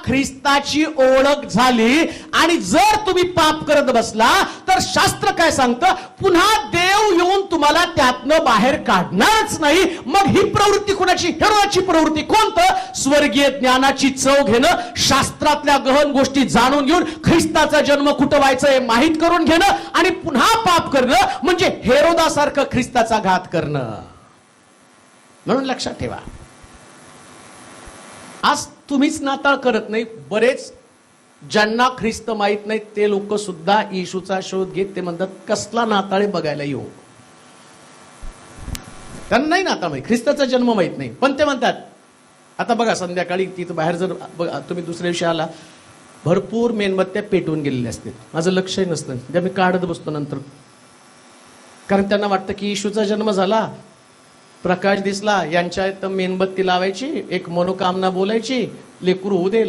ख्रिस्ताची ओळख झाली आणि जर तुम्ही पाप करत बसला तर शास्त्र काय सांगतं, पुन्हा देव येऊन तुम्हाला त्यातनं बाहेर काढणारच नाही. मग ही प्रवृत्ती कुणाची? हेरोदाची प्रवृत्ती. कोणतं? स्वर्गीय ज्ञानाची चव घेणं, शास्त्रातल्या गहन गोष्टी जाणून घेऊन ख्रिस्ताचा जन्म कुठं व्हायचा हे माहीत करून घेणं आणि पुन्हा पाप करणं म्हणजे हेरोदासारखं ख्रिस्ताचा घात करणं. म्हणून लक्षात ठेवा, आज तुम्हीच नाताळ करत नाही, बरेच ज्यांना ख्रिस्त माहित नाही ते लोक सुद्धा येशूचा शोध घेत ते म्हणतात कसला नाताळे बघायला येऊ. त्यांना नाही नाताळ माहित, ख्रिस्ताचा जन्म माहित नाही, पण ते म्हणतात. आता बघा संध्याकाळी तिथं बाहेर जर तुम्ही दुसऱ्या दिवशी आला, भरपूर मेणबत्त्या पेटवून गेलेल्या असतात, माझं लक्षही नसतं, त्या मी काढत बसतो नंतर. कारण त्यांना वाटतं की येशूचा जन्म झाला, प्रकाश दिसला, यांच्या मेणबत्ती लावायची, एक मनोकामना बोलायची, लेकरू होऊ दे.